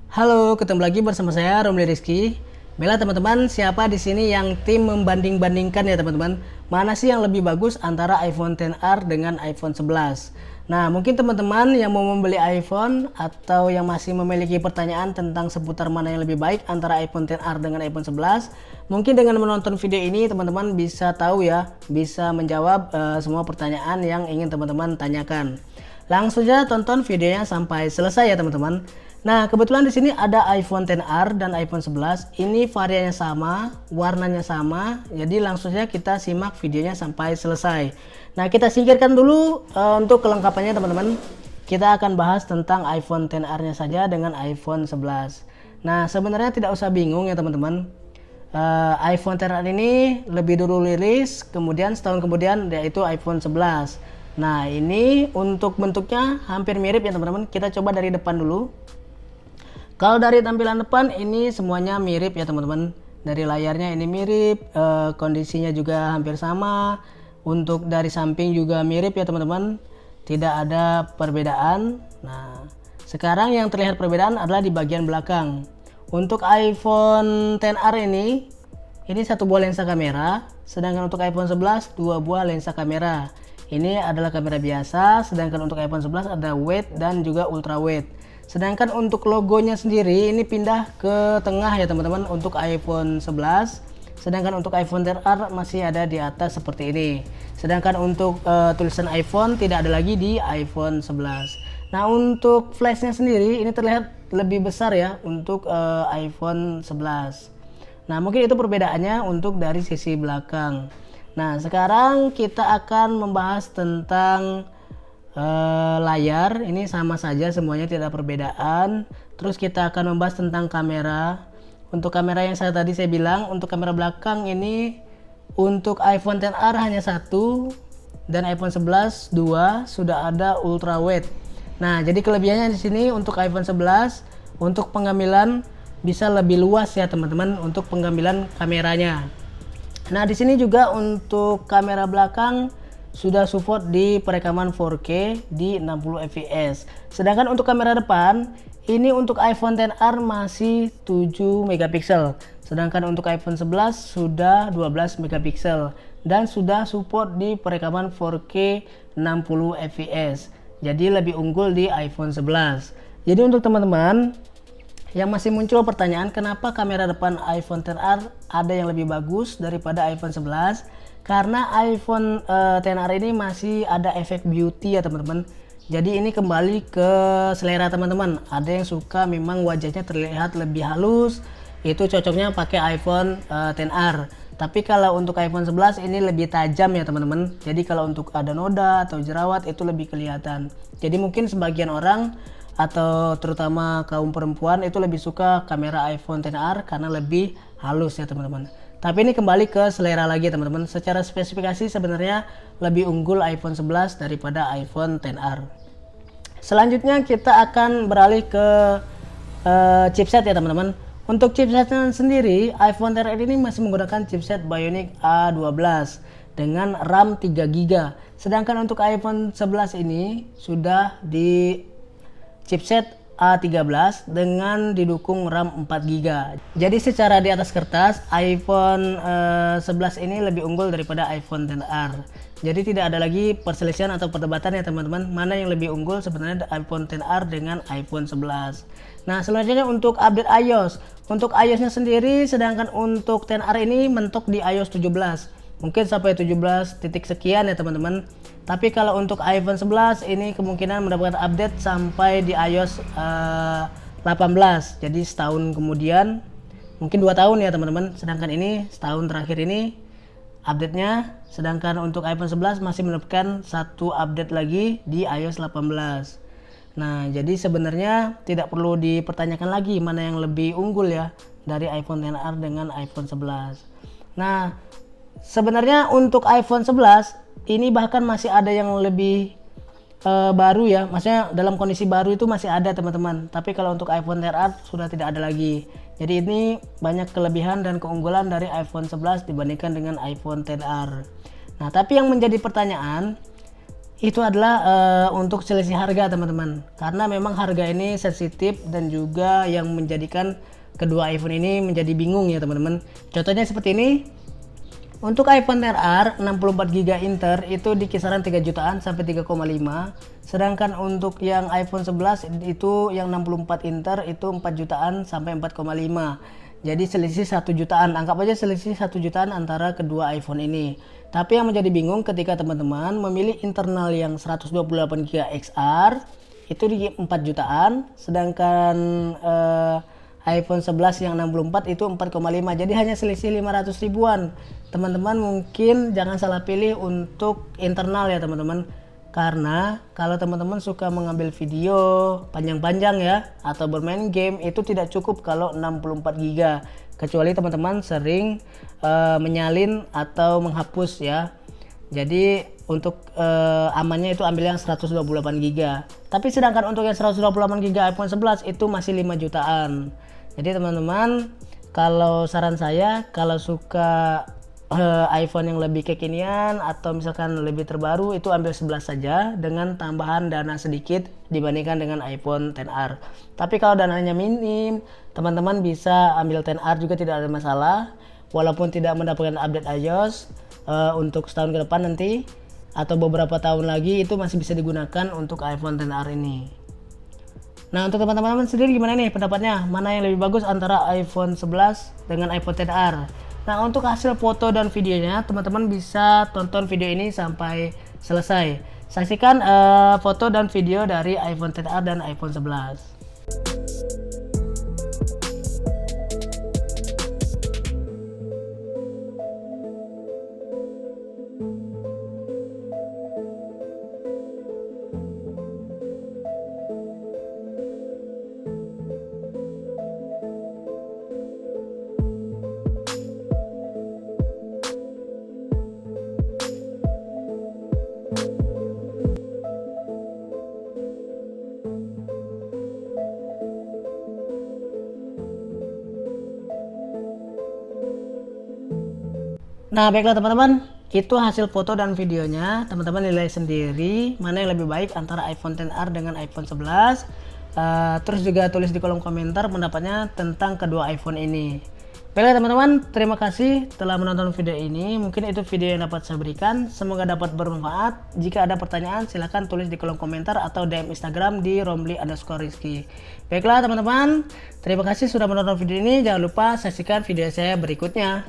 Halo, ketemu lagi bersama saya Romli Rizky. Bella teman-teman, siapa di sini yang tim membanding-bandingkan ya teman-teman? Mana sih yang lebih bagus antara iPhone XR dengan iPhone 11? Nah, mungkin teman-teman yang mau membeli iPhone atau yang masih memiliki pertanyaan tentang seputar mana yang lebih baik antara iPhone XR dengan iPhone 11, mungkin dengan menonton video ini teman-teman bisa tahu ya, bisa menjawab semua pertanyaan yang ingin teman-teman tanyakan. Langsung saja tonton videonya sampai selesai ya teman-teman. Nah, kebetulan di sini ada iPhone XR dan iPhone 11. Ini variannya sama, warnanya sama. Jadi langsung saja kita simak videonya sampai selesai. Nah, kita singkirkan dulu untuk kelengkapannya teman-teman. Kita akan bahas tentang iPhone XR-nya saja dengan iPhone 11. Nah, sebenarnya tidak usah bingung ya teman-teman. iPhone XR ini lebih dulu rilis, kemudian setahun kemudian yaitu iPhone 11. Nah, ini untuk bentuknya hampir mirip ya teman-teman. Kita coba dari depan dulu. Kalau dari tampilan depan ini semuanya mirip ya teman-teman. Dari layarnya ini mirip, kondisinya juga hampir sama. Untuk dari samping juga mirip ya teman-teman. Tidak ada perbedaan. Nah, sekarang yang terlihat perbedaan adalah di bagian belakang. Untuk iPhone XR ini satu buah lensa kamera. Sedangkan untuk iPhone 11 dua buah lensa kamera. Ini adalah kamera biasa. Sedangkan untuk iPhone 11 ada wide dan juga ultra wide. Sedangkan untuk logonya sendiri ini pindah ke tengah ya teman-teman untuk iPhone 11. Sedangkan untuk iPhone XR masih ada di atas seperti ini. Sedangkan untuk tulisan iPhone tidak ada lagi di iPhone 11. Nah, untuk flashnya sendiri ini terlihat lebih besar ya untuk iPhone 11. Nah, mungkin itu perbedaannya untuk dari sisi belakang. Nah, sekarang kita akan membahas tentang layar. Ini sama saja semuanya, tidak ada perbedaan. Terus kita akan membahas tentang kamera. Untuk kamera yang tadi saya bilang, untuk kamera belakang ini untuk iPhone XR hanya satu dan iPhone 11 dua, sudah ada ultra wide. Nah, jadi kelebihannya di sini untuk iPhone 11 untuk pengambilan bisa lebih luas ya teman-teman untuk pengambilan kameranya. Nah, di sini juga untuk kamera belakang sudah support di perekaman 4K di 60 fps. Sedangkan untuk kamera depan ini untuk iPhone XR masih 7 megapiksel. Sedangkan untuk iPhone 11 sudah 12 megapiksel dan sudah support di perekaman 4K 60 fps. Jadi lebih unggul di iPhone 11. Jadi untuk teman-teman yang masih muncul pertanyaan kenapa kamera depan iPhone XR ada yang lebih bagus daripada iPhone 11? Karena iPhone XR ini masih ada efek beauty ya teman-teman. Jadi ini kembali ke selera teman-teman. Ada yang suka memang wajahnya terlihat lebih halus, itu cocoknya pakai iPhone XR. Tapi kalau untuk iPhone 11 ini lebih tajam ya teman-teman. Jadi kalau untuk ada noda atau jerawat itu lebih kelihatan. Jadi mungkin sebagian orang atau terutama kaum perempuan itu lebih suka kamera iPhone XR karena lebih halus ya teman-teman. Tapi ini kembali ke selera lagi teman-teman. Secara spesifikasi sebenarnya lebih unggul iPhone 11 daripada iPhone XR. Selanjutnya kita akan beralih ke chipset ya teman-teman. Untuk chipsetnya sendiri iPhone XR ini masih menggunakan chipset Bionic A12 dengan RAM 3GB. Sedangkan untuk iPhone 11 ini sudah di chipset A13 dengan didukung RAM 4GB. Jadi secara di atas kertas iPhone 11 ini lebih unggul daripada iPhone XR. Jadi tidak ada lagi perselisihan atau perdebatan ya teman-teman, mana yang lebih unggul sebenarnya iPhone XR dengan iPhone 11. Nah, selanjutnya untuk update iOS. Untuk iOS-nya sendiri sedangkan untuk XR ini mentok di iOS 17. Mungkin sampai 17 titik sekian ya teman-teman. Tapi kalau untuk iPhone 11 ini kemungkinan mendapatkan update sampai di iOS 18. Jadi setahun kemudian, mungkin 2 tahun ya teman-teman. Sedangkan ini setahun terakhir ini update-nya. Sedangkan untuk iPhone 11 masih mendapatkan satu update lagi di iOS 18. Nah, jadi sebenarnya tidak perlu dipertanyakan lagi mana yang lebih unggul ya dari iPhone XR dengan iPhone 11. Nah, sebenarnya untuk iPhone 11 ini bahkan masih ada yang lebih baru ya, maksudnya dalam kondisi baru itu masih ada teman-teman. Tapi kalau untuk iPhone XR sudah tidak ada lagi. Jadi ini banyak kelebihan dan keunggulan dari iPhone 11 dibandingkan dengan iPhone XR. Nah, tapi yang menjadi pertanyaan, Itu adalah untuk selisih harga teman-teman, karena memang harga ini sensitif dan juga yang menjadikan kedua iPhone ini menjadi bingung ya teman-teman. Contohnya seperti ini. Untuk iPhone XR 64GB Inter itu di kisaran 3 jutaan sampai 3,5. Sedangkan untuk yang iPhone 11 itu yang 64 Inter itu 4 jutaan sampai 4,5. Jadi selisih 1 jutaan. Anggap aja selisih 1 jutaan antara kedua iPhone ini. Tapi yang menjadi bingung ketika teman-teman memilih internal yang 128GB XR itu di 4 jutaan, sedangkan iPhone 11 yang 64 itu 4,5. Jadi hanya selisih 500 ribuan. Teman-teman mungkin jangan salah pilih untuk internal ya teman-teman. Karena kalau teman-teman suka mengambil video panjang-panjang ya atau bermain game, itu tidak cukup kalau 64 GB. Kecuali teman-teman sering menyalin atau menghapus ya. Jadi untuk amannya itu ambil yang 128 GB. Tapi sedangkan untuk yang 128 GB iPhone 11 itu masih 5 jutaan. Jadi teman-teman, kalau saran saya, kalau suka iPhone yang lebih kekinian atau misalkan lebih terbaru, itu ambil 11 saja dengan tambahan dana sedikit dibandingkan dengan iPhone XR. Tapi kalau dananya minim, teman-teman bisa ambil XR juga, tidak ada masalah. Walaupun tidak mendapatkan update iOS untuk setahun ke depan nanti atau beberapa tahun lagi, itu masih bisa digunakan untuk iPhone XR ini. Nah, untuk teman-teman sendiri gimana nih pendapatnya? Mana yang lebih bagus antara iPhone 11 dengan iPhone XR? Nah, untuk hasil foto dan videonya, teman-teman bisa tonton video ini sampai selesai. Saksikan foto dan video dari iPhone XR dan iPhone 11. Nah, baiklah teman-teman, itu hasil foto dan videonya. Teman-teman nilai sendiri mana yang lebih baik antara iPhone XR dengan iPhone 11. Terus juga tulis di kolom komentar pendapatnya tentang kedua iPhone ini. Baiklah teman-teman, terima kasih telah menonton video ini. Mungkin itu video yang dapat saya berikan. Semoga dapat bermanfaat. Jika ada pertanyaan, silahkan tulis di kolom komentar atau DM Instagram di romli_rizky. Baiklah teman-teman, terima kasih sudah menonton video ini. Jangan lupa saksikan video saya berikutnya.